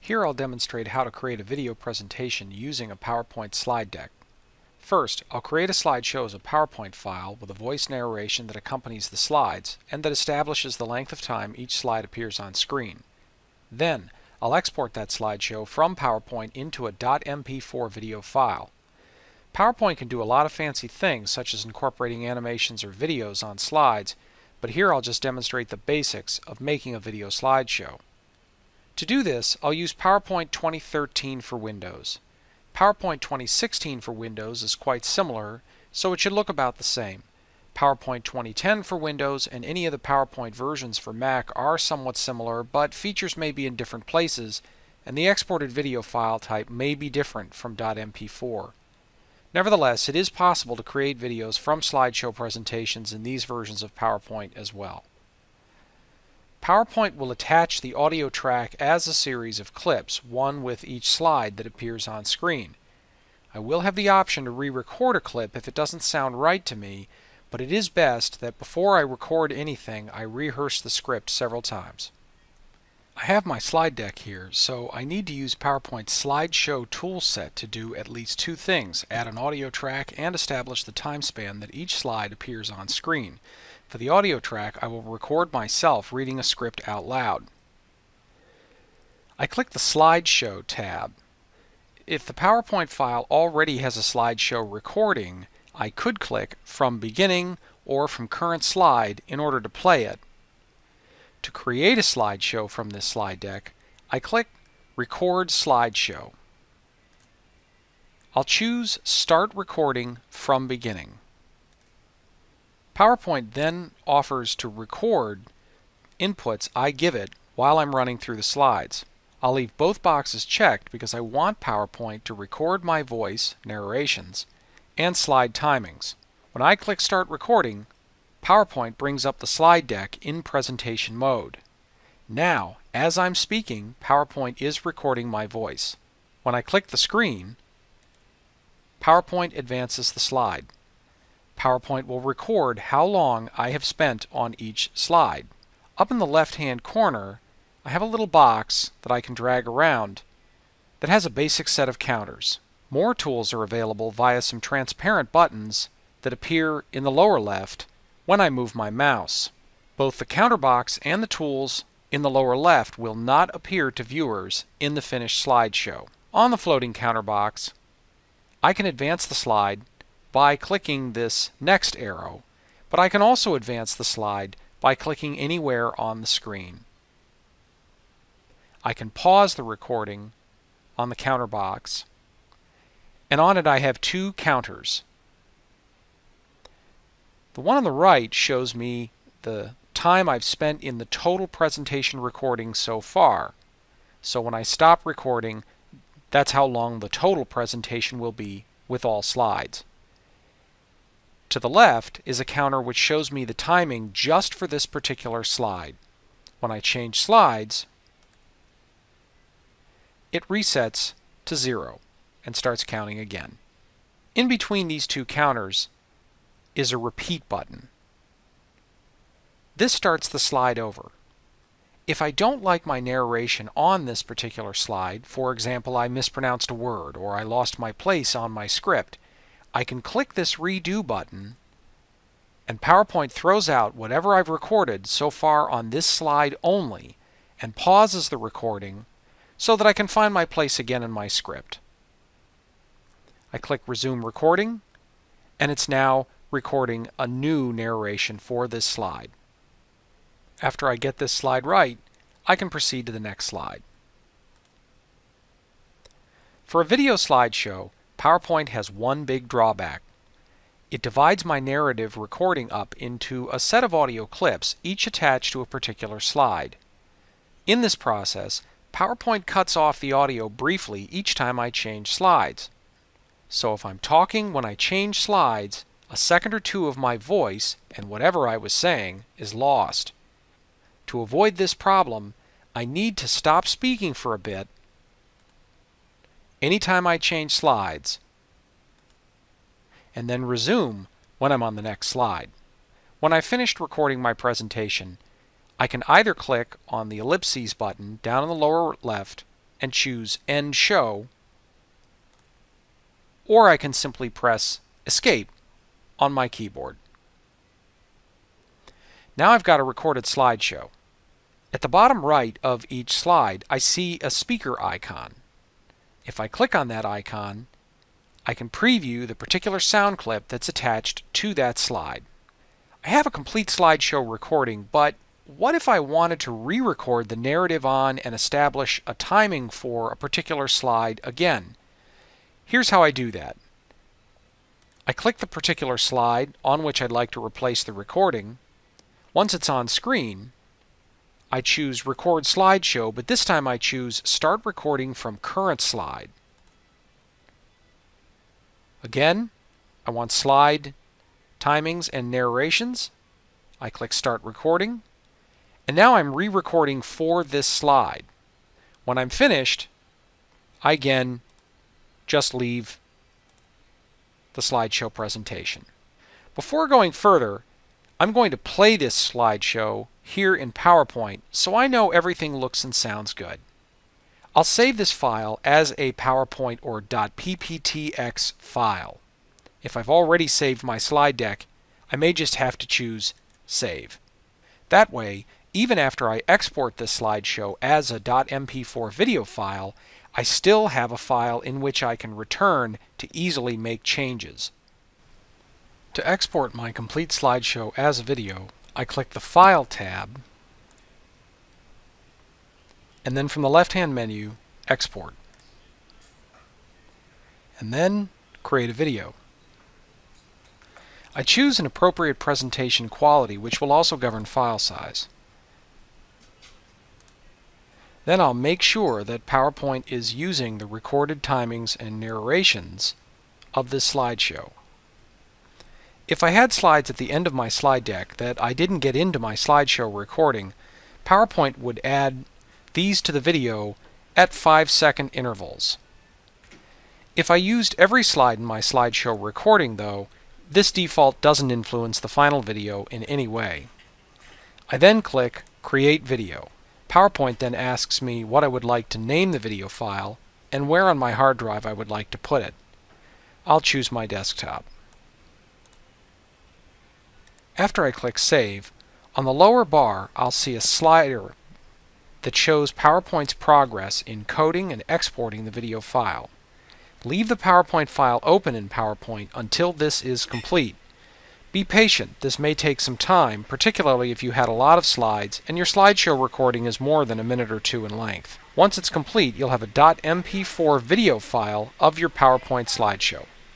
Here I'll demonstrate how to create a video presentation using a PowerPoint slide deck. First, I'll create a slideshow as a PowerPoint file with a voice narration that accompanies the slides and that establishes the length of time each slide appears on screen. Then, I'll export that slideshow from PowerPoint into a .mp4 video file. PowerPoint can do a lot of fancy things such as incorporating animations or videos on slides, but here I'll just demonstrate the basics of making a video slideshow. To do this, I'll use PowerPoint 2013 for Windows. PowerPoint 2016 for Windows is quite similar, so it should look about the same. PowerPoint 2010 for Windows and any of the PowerPoint versions for Mac are somewhat similar, but features may be in different places, and the exported video file type may be different from .mp4. Nevertheless, it is possible to create videos from slideshow presentations in these versions of PowerPoint as well. PowerPoint will attach the audio track as a series of clips, one with each slide that appears on screen. I will have the option to re-record a clip if it doesn't sound right to me, but it is best that before I record anything, I rehearse the script several times. I have my slide deck here, so I need to use PowerPoint's Slideshow toolset to do at least two things: add an audio track and establish the time span that each slide appears on screen. For the audio track, I will record myself reading a script out loud. I click the Slideshow tab. If the PowerPoint file already has a slideshow recording, I could click From Beginning or From Current Slide in order to play it. To create a slideshow from this slide deck, I click Record Slideshow. I'll choose Start Recording from Beginning. PowerPoint then offers to record inputs I give it while I'm running through the slides. I'll leave both boxes checked because I want PowerPoint to record my voice, narrations, and slide timings. When I click Start Recording, PowerPoint brings up the slide deck in presentation mode. Now, as I'm speaking, PowerPoint is recording my voice. When I click the screen, PowerPoint advances the slide. PowerPoint will record how long I have spent on each slide. Up in the left-hand corner, I have a little box that I can drag around that has a basic set of counters. More tools are available via some transparent buttons that appear in the lower left when I move my mouse. Both the counter box and the tools in the lower left will not appear to viewers in the finished slideshow. On the floating counter box, I can advance the slide by clicking this next arrow, but I can also advance the slide by clicking anywhere on the screen. I can pause the recording on the counter box, and on it I have two counters. The one on the right shows me the time I've spent in the total presentation recording so far. So when I stop recording, that's how long the total presentation will be with all slides. To the left is a counter which shows me the timing just for this particular slide. When I change slides, it resets to 0 and starts counting again. In between these two counters is a repeat button. This starts the slide over. If I don't like my narration on this particular slide, for example, I mispronounced a word or I lost my place on my script, I can click this redo button and PowerPoint throws out whatever I've recorded so far on this slide only and pauses the recording so that I can find my place again in my script. I click Resume Recording, and it's now recording a new narration for this slide. After I get this slide right, I can proceed to the next slide. For a video slideshow, PowerPoint has one big drawback. It divides my narrative recording up into a set of audio clips, each attached to a particular slide. In this process, PowerPoint cuts off the audio briefly each time I change slides. So if I'm talking when I change slides, a second or two of my voice and whatever I was saying is lost. To avoid this problem, I need to stop speaking for a bit anytime I change slides, and then resume when I'm on the next slide. When I've finished recording my presentation, I can either click on the ellipses button down in the lower left and choose End Show, or I can simply press Escape on my keyboard. Now I've got a recorded slideshow. At the bottom right of each slide, I see a speaker icon. If I click on that icon, I can preview the particular sound clip that's attached to that slide. I have a complete slideshow recording, but what if I wanted to re-record the narrative on and establish a timing for a particular slide again? Here's how I do that. I click the particular slide on which I'd like to replace the recording. Once it's on screen, I choose Record Slideshow, but this time I choose Start Recording from Current Slide. Again, I want slide timings and narrations. I click Start Recording, and now I'm re-recording for this slide. When I'm finished, I again just leave the slideshow presentation. Before going further, I'm going to play this slideshow here in PowerPoint so I know everything looks and sounds good. I'll save this file as a PowerPoint or .pptx file. If I've already saved my slide deck, I may just have to choose Save. That way, even after I export this slideshow as a .mp4 video file, I still have a file in which I can return to easily make changes. To export my complete slideshow as a video, I click the File tab, and then from the left-hand menu, Export. And then create a video. I choose an appropriate presentation quality, which will also govern file size. Then I'll make sure that PowerPoint is using the recorded timings and narrations of this slideshow. If I had slides at the end of my slide deck that I didn't get into my slideshow recording, PowerPoint would add these to the video at 5-second intervals. If I used every slide in my slideshow recording, though, this default doesn't influence the final video in any way. I then click Create Video. PowerPoint then asks me what I would like to name the video file and where on my hard drive I would like to put it. I'll choose my desktop. After I click Save, on the lower bar I'll see a slider that shows PowerPoint's progress in coding and exporting the video file. Leave the PowerPoint file open in PowerPoint until this is complete. Be patient, this may take some time, particularly if you had a lot of slides and your slideshow recording is more than a minute or two in length. Once it's complete, you'll have a .mp4 video file of your PowerPoint slideshow.